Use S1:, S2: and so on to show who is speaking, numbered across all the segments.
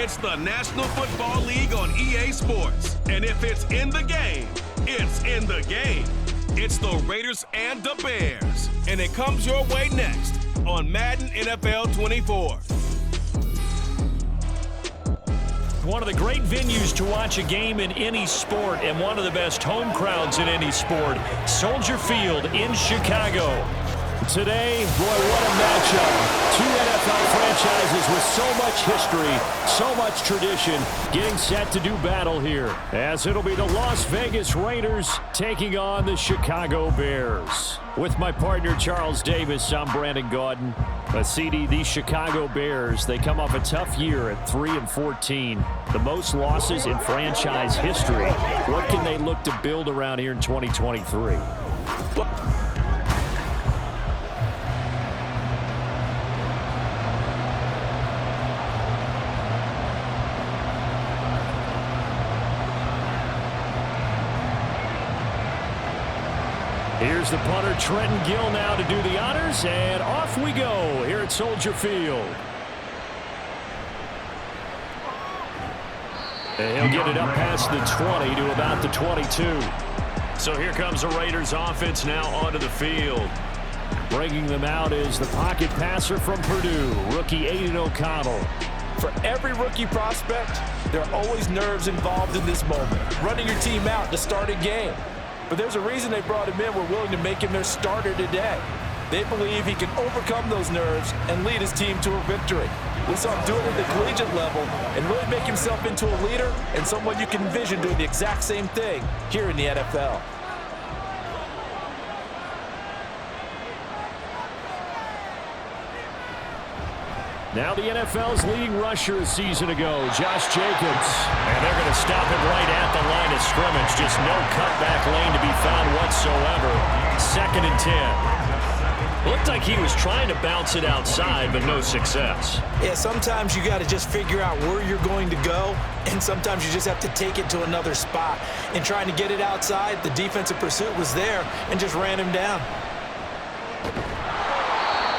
S1: It's the National Football League on EA Sports. And if it's in the game, it's in the game. It's the Raiders and the Bears. And it comes your way next on Madden NFL 24.
S2: One of the great venues to watch a game in any sport and one of the best home crowds in any sport, Soldier Field in Chicago. Today, boy, what a matchup. Two NFL franchises with so much history, so much tradition, getting set to do battle here, as it'll be the Las Vegas Raiders taking on the Chicago Bears. With my partner, Charles Davis, I'm Brandon Gaudin. CD, these Chicago Bears, they come off a tough year at 3-14, the most losses in franchise history. What can they look to build around here in 2023? Here's the punter, Trenton Gill, now to do the honors, and off we go here at Soldier Field. And he'll get it up past the 20 to about the 22. So here comes the Raiders offense now onto the field. Bringing them out is the pocket passer from Purdue, rookie Aiden O'Connell.
S3: For every rookie prospect, there are always nerves involved in this moment. Running your team out to start a game. But there's a reason they brought him in. We're willing to make him their starter today. They believe he can overcome those nerves and lead his team to a victory. We saw him do it at the collegiate level and really make himself into a leader and someone you can envision doing the exact same thing here in the NFL.
S2: Now the NFL's leading rusher a season ago, Josh Jacobs. And they're going to stop him right at the line of scrimmage. Just no cutback lane to be found whatsoever. 2nd and 10. Looked like he was trying to bounce it outside, but no success.
S3: Yeah, sometimes you got to just figure out where you're going to go, and sometimes you just have to take it to another spot. In trying to get it outside, the defensive pursuit was there and just ran him down.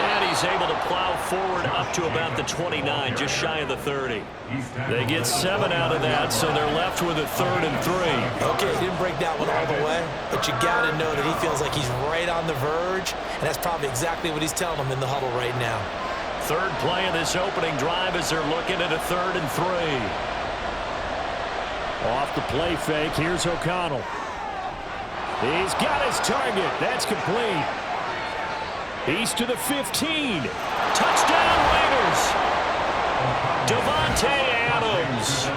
S2: And he's able to plow forward up to about the 29, just shy of the 30. They get 7 out of that, so they're left with a 3rd and 3.
S3: Okay, he didn't break that one all the way, but you got to know that he feels like he's right on the verge, and that's probably exactly what he's telling them in the huddle right now.
S2: 3rd play of this opening drive as they're looking at a 3rd and 3. Off the play fake, here's O'Connell. He's got his target. That's complete. He's to the 15. Touchdown, Raiders. Davante Adams,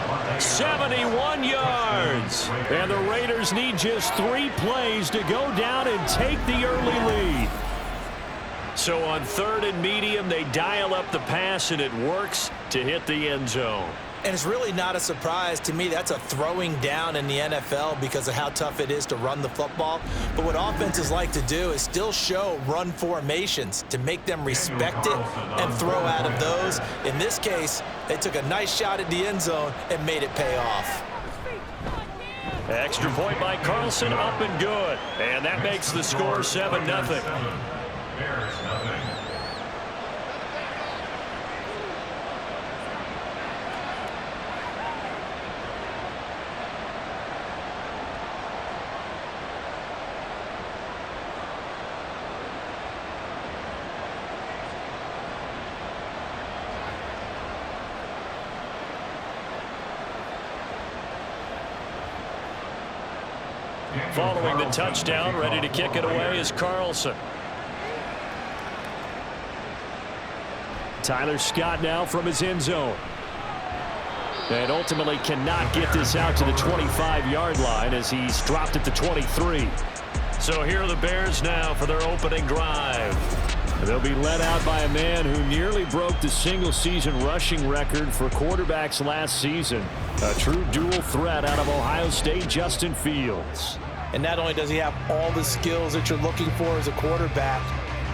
S2: 71 yards. And the Raiders need just 3 plays to go down and take the early lead. So on 3rd and medium, they dial up the pass, and it works to hit the end zone.
S3: And it's really not a surprise to me. That's a throwing down in the NFL because of how tough it is to run the football. But what offenses like to do is still show run formations to make them respect it and throw out of those. In this case, they took a nice shot at the end zone and made it pay off.
S2: Extra point by Carlson, up and good. And that makes the score 7-0. Following the touchdown, ready to kick it away is Carlson. Tyler Scott now from his end zone. And ultimately cannot get this out to the 25-yard line as he's dropped at the 23. So here are the Bears now for their opening drive. And they'll be led out by a man who nearly broke the single-season rushing record for quarterbacks last season. A true dual threat out of Ohio State, Justin Fields.
S3: And not only does he have all the skills that you're looking for as a quarterback,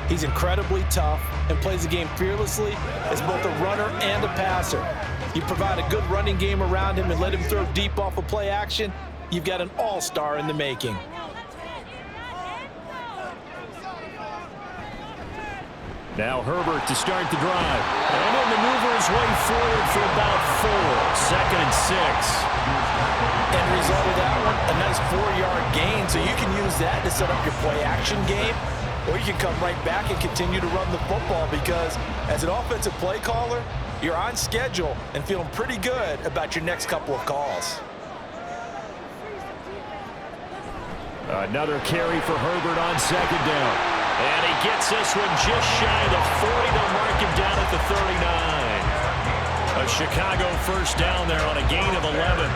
S3: he's incredibly tough and plays the game fearlessly as both a runner and a passer. You provide a good running game around him and let him throw deep off of play action, you've got an all-star in the making.
S2: Now Herbert to start the drive. And he'll maneuver his way forward for about 4. 2nd and 6.
S3: End result of that one, a nice 4-yard gain. So you can use that to set up your play-action game, or you can come right back and continue to run the football because as an offensive play caller, you're on schedule and feeling pretty good about your next couple of calls.
S2: Another carry for Herbert on 2nd down. And he gets this one just shy of the 40. They'll mark him down at the 39. A Chicago first down there on a gain of 11.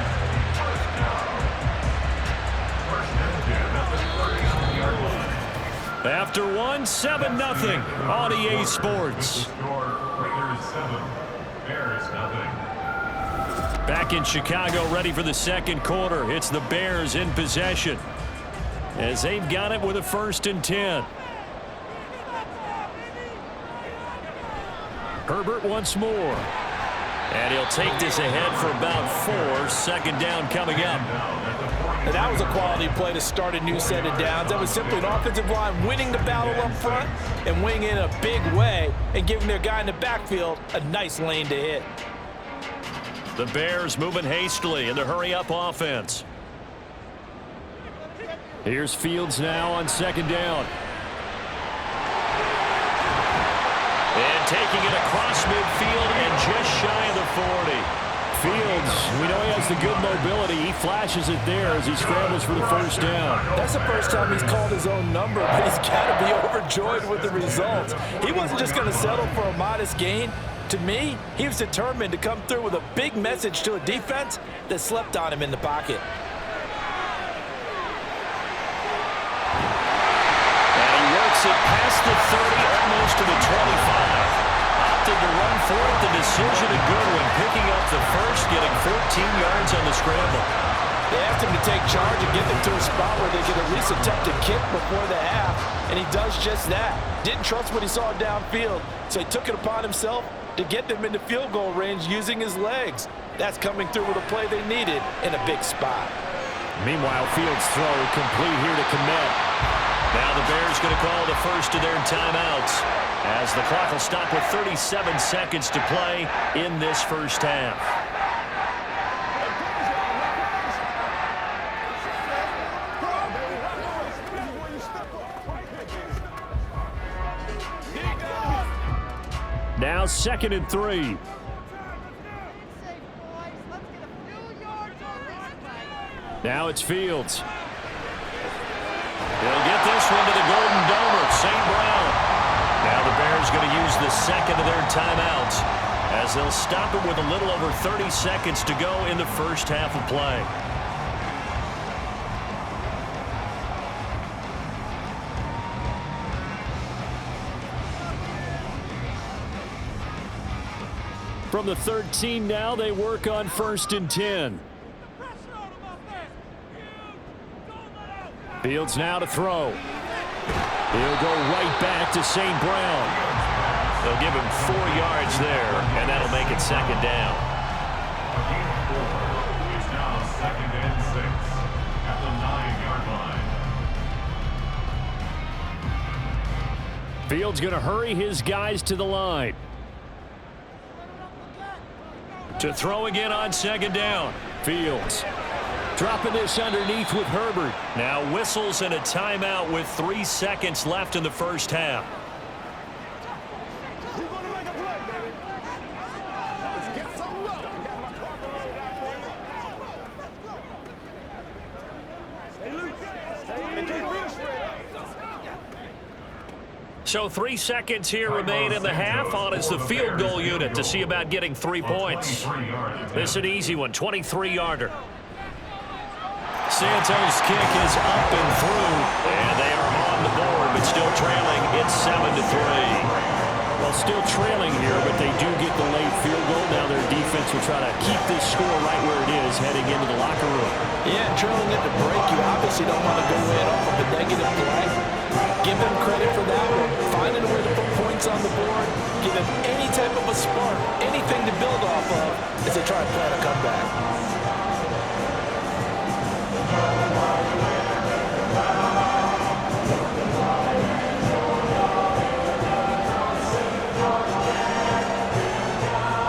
S2: After one, 7-0 on EA Sports. Back in Chicago, ready for the second quarter. It's the Bears in possession as they've got it with a 1st and 10. Herbert once more. And he'll take this ahead for about 4. 2nd down coming up.
S3: And that was a quality play to start a new set of downs. That was simply an offensive line winning the battle up front and winning in a big way and giving their guy in the backfield a nice lane to hit.
S2: The Bears moving hastily in the hurry-up offense. Here's Fields now on 2nd down. And taking it across midfield and just shy of the 40. Fields, we know he has the good mobility. He flashes it there as he scrambles for the 1st down.
S3: That's the first time he's called his own number, but he's got to be overjoyed with the results. He wasn't just going to settle for a modest gain. To me, he was determined to come through with a big message to a defense that slept on him in the pocket.
S2: And he works it past the 30, almost to the 25. Opted to run for it. The decision a good one, picking up the first, getting 14 yards on the scramble.
S3: They asked him to take charge and get them to a spot where they could at least attempt a kick before the half, and he does just that. Didn't trust what he saw downfield, so he took it upon himself to get them into field goal range using his legs. That's coming through with a play they needed in a big spot.
S2: Meanwhile, Fields' throw complete here to Kmet. Now the Bears going to call the first of their timeouts as the clock will stop with 37 seconds to play in this first half. Now 2nd and 3. Now it's Fields. He'll get this one to the Golden Domer, St. Brown. Now the Bears going to use the second of their timeouts as they'll stop it with a little over 30 seconds to go in the first half of play. From the 13 now, they work on 1st and 10. Fields now to throw. He'll go right back to St. Brown. They'll give him 4 yards there, and that'll make it 2nd down.
S4: It's now 2nd and 6 at the 9-yard line.
S2: Fields going to hurry his guys to the line. To throw again on 2nd down. Fields dropping this underneath with Herbert. Now whistles and a timeout with 3 seconds left in the first half. So 3 seconds here remain in the half. On is the field goal unit to see about getting 3 points. This is an easy one, 23-yarder. Santos' kick is up and through, and they are on the board, but still trailing. It's 7-3. Well, still trailing here, but they do get the late field goal. Now their defense will try to keep this score right where it is heading into the locker room.
S3: Yeah, and trailing at the break, you obviously don't want to go in off of a negative play. Give them credit for that one. Finding a way to put points on the board, give them any type of a spark, anything to build off of as they try to plan a comeback.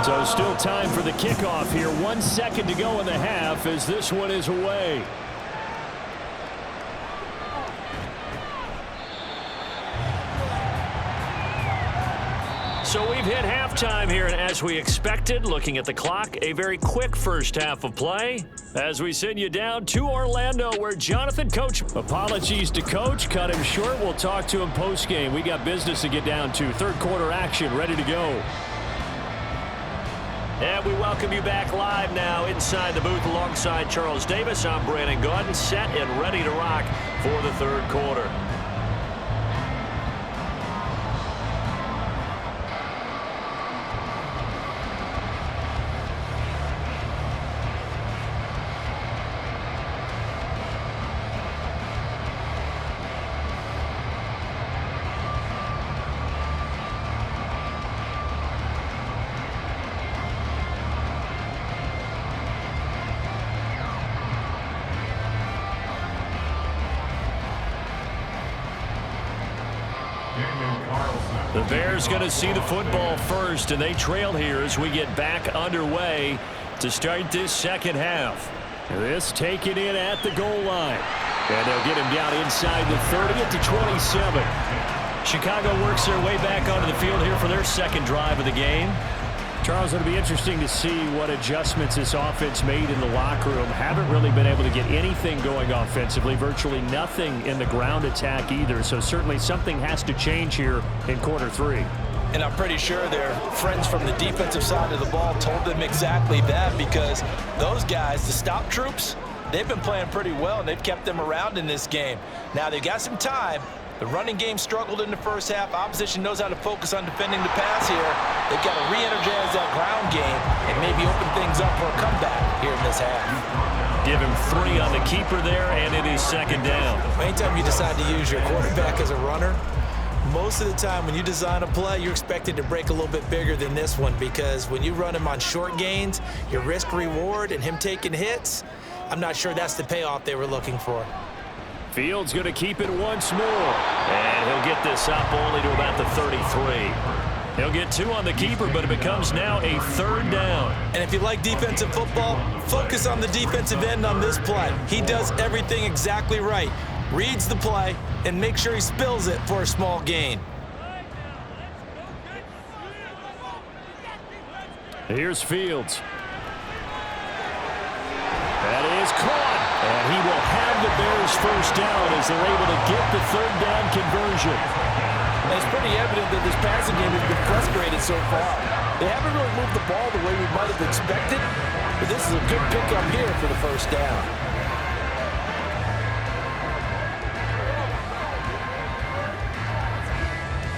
S2: So still time for the kickoff here. 1 second to go in the half as this one is away. So we've hit halftime here, and as we expected, looking at the clock, a very quick first half of play. As we send you down to Orlando, where Jonathan Coach, apologies to Coach, cut him short. We'll talk to him post-game. We got business to get down to. Third quarter action, ready to go. And we welcome you back live now inside the booth alongside Charles Davis. I'm Brandon Gaudin, set and ready to rock for the third quarter. The Bears going to see the football first, and they trail here as we get back underway to start this second half. This taken in at the goal line. And they'll get him down inside the 30 at the 27. Chicago works their way back onto the field here for their second drive of the game. Charles, it'll be interesting to see what adjustments this offense made in the locker room. Haven't really been able to get anything going offensively, virtually nothing in the ground attack either. So certainly something has to change here in quarter three.
S3: And I'm pretty sure their friends from the defensive side of the ball told them exactly that, because those guys, the stop troops, they've been playing pretty well, and they've kept them around in this game. Now they've got some time. The running game struggled in the first half. Opposition knows how to focus on defending the pass here. They've got to re-energize that ground game and maybe open things up for a comeback here in this half.
S2: Give him 3 on the keeper there, and it is second down.
S3: Anytime you decide to use your quarterback as a runner, most of the time when you design a play, you're expected to break a little bit bigger than this one, because when you run him on short gains, your risk-reward and him taking hits, I'm not sure that's the payoff they were looking for.
S2: Fields going to keep it once more. And he'll get this up only to about the 33. He'll get 2 on the keeper, but it becomes now a third down.
S3: And if you like defensive football, focus on the defensive end on this play. He does everything exactly right. Reads the play and make sure he spills it for a small gain.
S2: Here's Fields. That is caught. And he will have the Bears first down as they're able to get the third down conversion.
S3: And it's pretty evident that this passing game has been frustrated so far. They haven't really moved the ball the way we might have expected, but this is a good pickup here for the first down.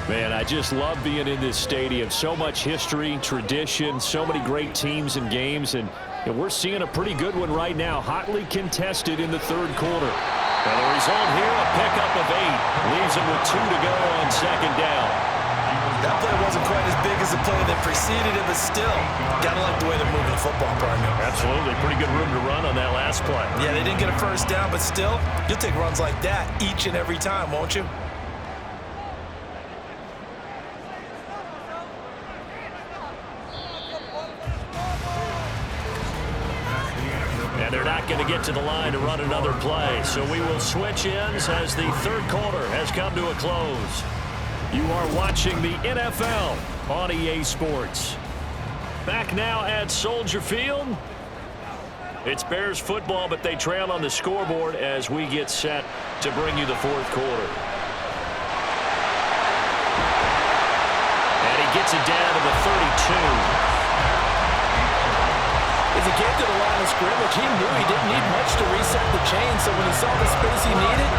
S2: Man, I just love being in this stadium. So much history, tradition, so many great teams and games, and we're seeing a pretty good one right now, hotly contested in the third quarter. And the result here, a pickup of 8. Leaves him with 2 to go on second down.
S3: That play wasn't quite as big as the play that preceded it, but still, gotta like the way they're moving the football, Parnell.
S2: Absolutely. Pretty good room to run on that last play.
S3: Yeah, they didn't get a first down, but still, you'll take runs like that each and every time, won't you?
S2: And they're not going to get to the line to run another play. So we will switch ends as the third quarter has come to a close. You are watching the NFL on EA Sports. Back now at Soldier Field. It's Bears football, but they trail on the scoreboard as we get set to bring you the fourth quarter. And he gets it down to the 32.
S3: As he came to the line of scrimmage, he knew he didn't need much to reset the chain, so when he saw the space he needed,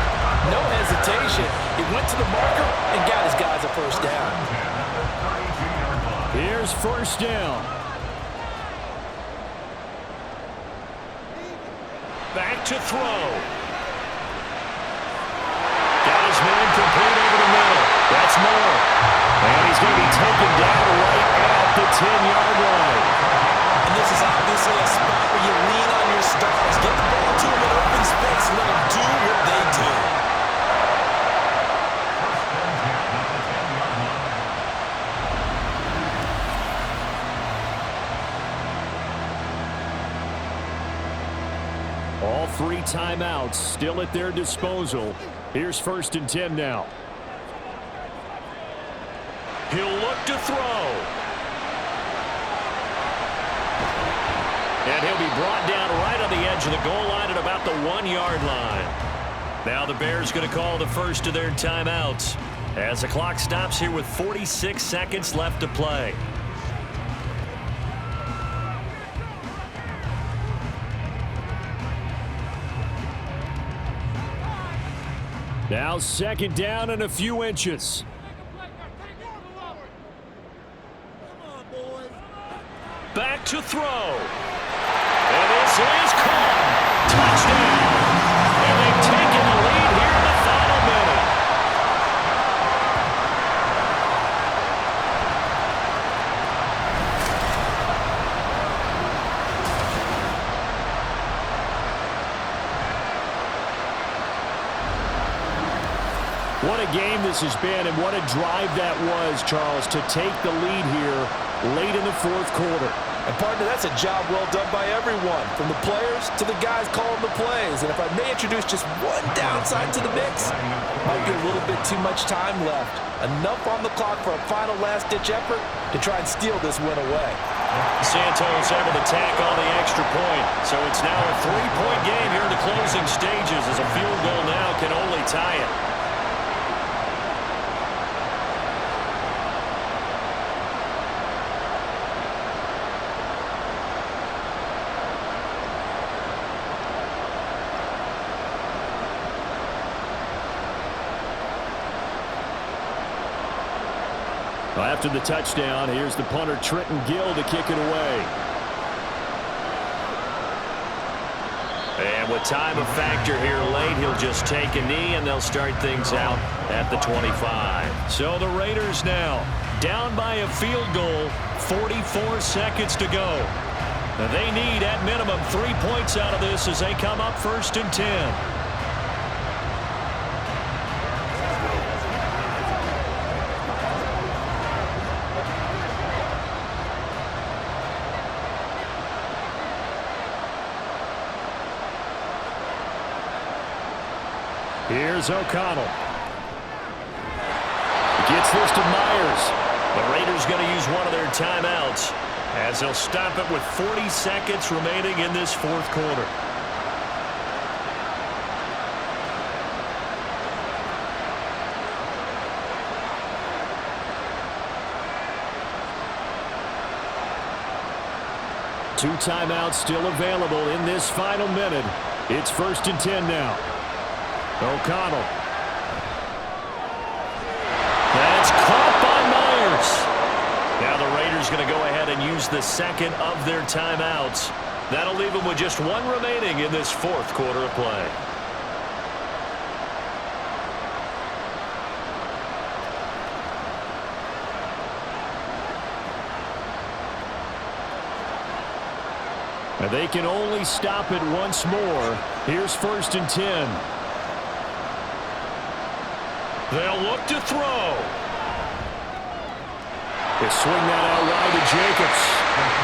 S3: no hesitation. He went to the marker and got his guys a first down.
S2: Here's first down. Back to throw. Got his man complete over the middle. That's more. And he's going to be taken down right at the 10-yard line.
S3: And this is obviously a spot where you lean on your stars. Get the ball to them in open space and let them do what they do.
S2: 3 timeouts still at their disposal. Here's 1st and 10 now. He'll look to throw. And he'll be brought down right on the edge of the goal line at about the 1-yard line. Now the Bears going to call the first of their timeouts as the clock stops here with 46 seconds left to play. Now 2nd down and a few inches. Back to throw. And this is caught. Touchdown. And they've taken the lead here in the final minute. What a game this has been, and what a drive that was, Charles, to take the lead here late in the 4th quarter.
S3: And partner, that's a job well done by everyone, from the players to the guys calling the plays. And if I may introduce just one downside to the mix, might be a little bit too much time left. Enough on the clock for a final last-ditch effort to try and steal this win away.
S2: Santos able to tack on the extra point. So it's now a 3-point game here in the closing stages, as a field goal now can only tie it. After the touchdown, here's the punter Trenton Gill to kick it away. And with time a factor here late, he'll just take a knee and they'll start things out at the 25. So the Raiders now down by a field goal, 44 seconds to go. Now they need at minimum 3 points out of this as they come up 1st and 10. Here's O'Connell. Gets this to Myers. The Raiders going to use one of their timeouts as they'll stop it with 40 seconds remaining in this 4th quarter. Two timeouts still available in this final minute. It's 1st and 10 now. O'Connell. That's caught by Myers. Now the Raiders going to go ahead and use the 2nd of their timeouts. That'll leave them with just 1 remaining in this 4th quarter of play. And they can only stop it once more. Here's 1st and 10. They'll look to throw. They swing that out wide to Jacobs.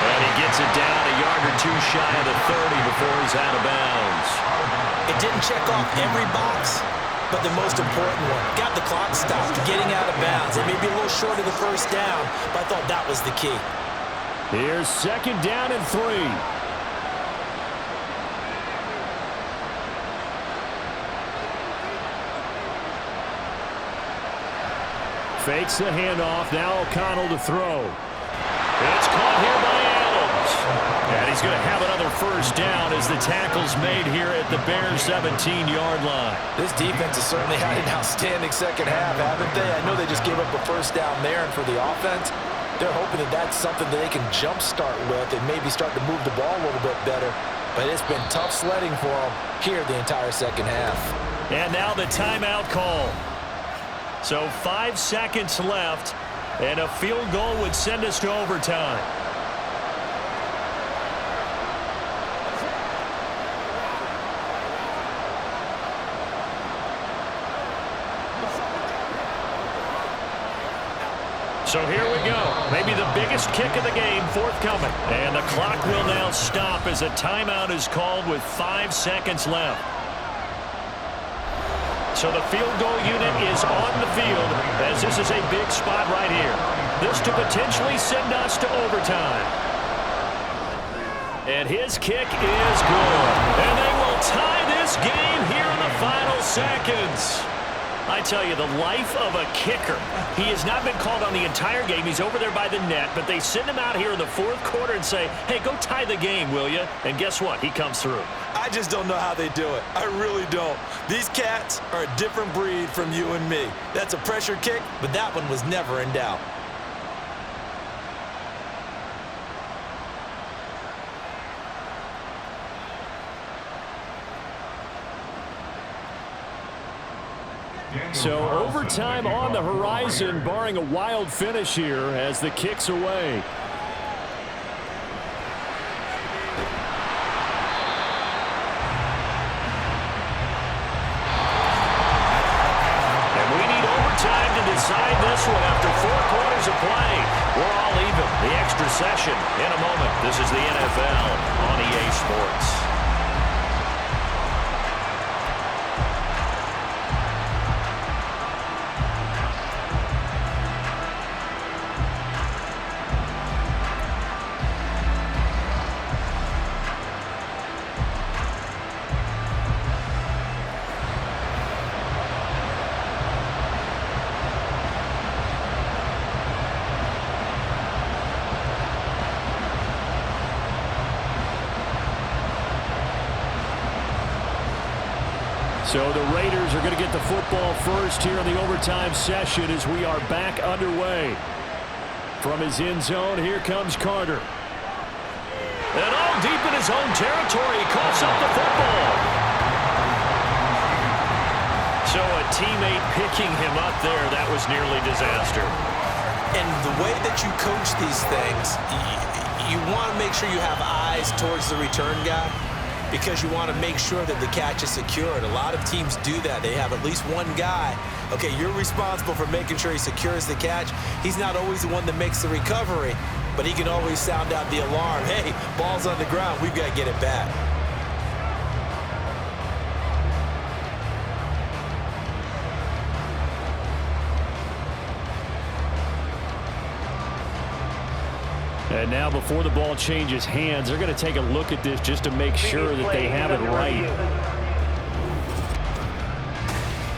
S2: And he gets it down a yard or 2 shy of the 30 before he's out of bounds.
S3: It didn't check off every box, but the most important one. Got the clock stopped, getting out of bounds. It may be a little short of the 1st down, but I thought that was the key.
S2: Here's 2nd down and 3. Fakes the handoff. Now O'Connell to throw. It's caught here by Adams. And he's going to have another 1st down as the tackle's made here at the Bears' 17-yard line.
S3: This defense has certainly had an outstanding 2nd half, haven't they? I know they just gave up a 1st down there, and for the offense, they're hoping that that's something that they can jumpstart with and maybe start to move the ball a little bit better. But it's been tough sledding for them here the entire 2nd half.
S2: And now the timeout call. So 5 seconds left, and a field goal would send us to overtime. So here we go. Maybe the biggest kick of the game forthcoming. And the clock will now stop as a timeout is called with 5 seconds left. So the field goal unit is on the field as this is a big spot right here. This to potentially send us to overtime. And his kick is good. And they will tie this game here in the final seconds. I tell you, the life of a kicker. He has not been called on the entire game. He's over there by the net, but they send him out here in the fourth quarter and say, hey, go tie the game, will you? And guess what? He comes through.
S3: I just don't know how they do it. I really don't. These cats are a different breed from you and me. That's a pressure kick, but that one was never in doubt.
S2: So overtime on the horizon, barring a wild finish here as the kick's away. And we need overtime to decide this one after 4 quarters of play. We're all even. The extra session in a moment. This is the NFL on EA Sports. So the Raiders are going to get the football first here in the overtime session as we are back underway. From his end zone, here comes Carter. And all deep in his own territory, he coughs up the football. So a teammate picking him up there, that was nearly disaster.
S3: And the way that you coach these things, you want to make sure you have eyes towards the return guy, because you want to make sure that the catch is secured. A lot of teams do that. They have at least one guy. Okay, you're responsible for making sure he secures the catch. He's not always the one that makes the recovery, but he can always sound out the alarm. Hey, ball's on the ground. We've got to get it back.
S2: And now before the ball changes hands, they're going to take a look at this just to make sure that they have it right.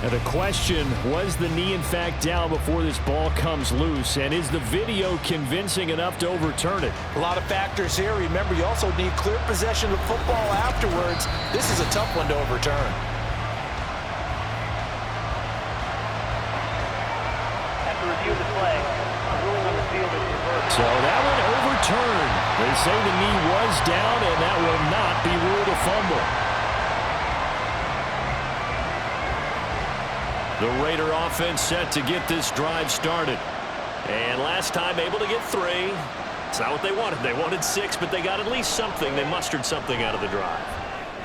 S2: Now the question, was the knee in fact down before this ball comes loose? And is the video convincing enough to overturn it?
S3: A lot of factors here. Remember, you also need clear possession of football afterwards. This is a tough one to overturn.
S5: After review of the play, a ruling on the field is reversed.
S2: So that one overturned. They say the knee was down, and that will not be ruled a fumble. The Raider offense set to get this drive started. And last time able to get 3. It's not what they wanted. They wanted 6, but they got at least something. They mustered something out of the drive.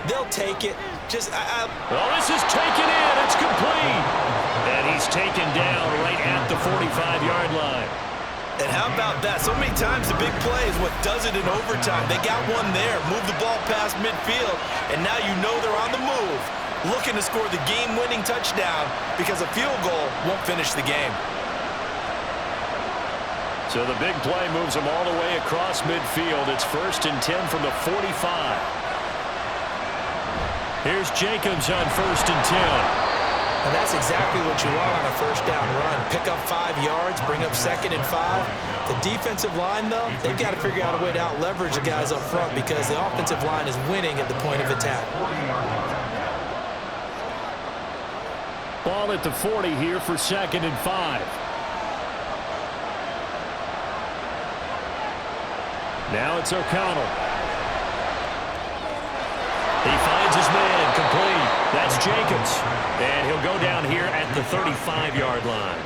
S3: They'll take it.
S2: Well, this is taken in. It's complete. And he's taken down right at the 45-yard line.
S3: And how about that? So many times the big play is what does it in overtime. They got one there, move the ball past midfield, and now you know they're on the move, looking to score the game-winning touchdown because a field goal won't finish the game.
S2: So the big play moves them all the way across midfield. It's 1st and 10 from the 45. Here's Jacobs on 1st and 10.
S3: And that's exactly what you want on a first down run. Pick up 5 yards, bring up 2nd and 5. The defensive line, though, they've got to figure out a way to out-leverage the guys up front because the offensive line is winning at the point of attack.
S2: Ball at the 40 here for 2nd and 5. Now it's O'Connell. He finds his man, complete. That's Jacobs. And he'll go down here at the 35-yard line.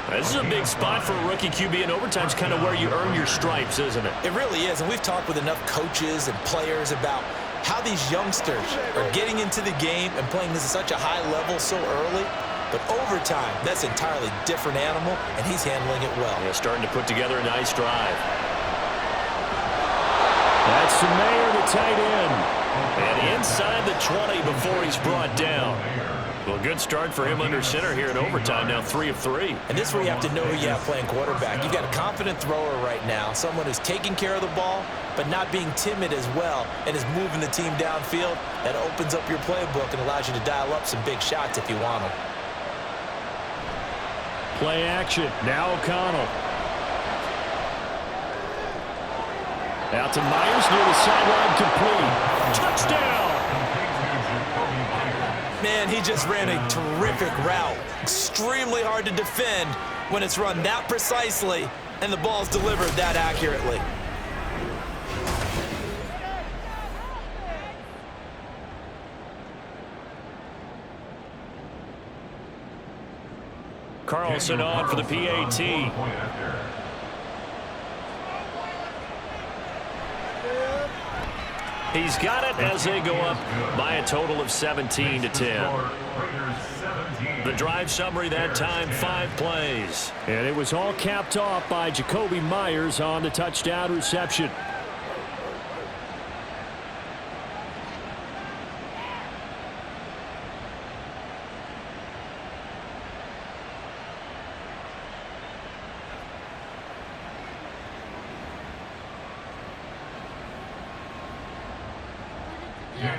S2: This is a big spot for a rookie QB, and overtime's kind of where you earn your stripes, isn't it?
S3: It really is, and we've talked with enough coaches and players about how these youngsters are getting into the game and playing this at such a high level so early. But overtime, that's an entirely different animal, and he's handling it well.
S2: Yeah, starting to put together a nice drive. That's Mayer, the tight end. And inside the 20 before he's brought down. Well, good start for him under center here in overtime, now 3 of 3.
S3: And this is where you have to know who you have playing quarterback. You've got a confident thrower right now, someone who's taking care of the ball, but not being timid as well, and is moving the team downfield. That opens up your playbook and allows you to dial up some big shots if you want them.
S2: Play action. Now O'Connell. Out to Myers near the sideline, complete. Touchdown!
S3: Man, he just ran a terrific route. Extremely hard to defend when it's run that precisely and the ball's delivered that accurately.
S2: Carlson on for the PAT. He's got it as they go up by a total of 17-10. The drive summary that time, 5 plays. And it was all capped off by Jakobi Meyers on the touchdown reception.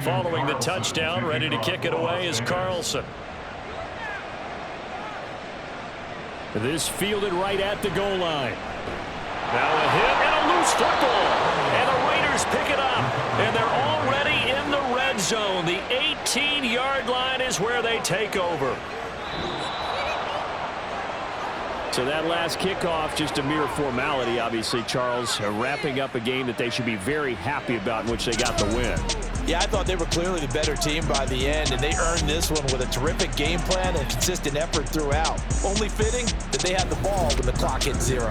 S2: Following the touchdown, ready to kick it away is Carlson. This fielded right at the goal line. Now a hit and a loose football. And the Raiders pick it up. And they're already in the red zone. The 18-yard line is where they take over. So that last kickoff, just a mere formality, obviously, Charles, wrapping up a game that they should be very happy about in which they got the win.
S3: Yeah, I thought they were clearly the better team by the end, and they earned this one with a terrific game plan and consistent effort throughout. Only fitting that they had the ball when the clock hit 0.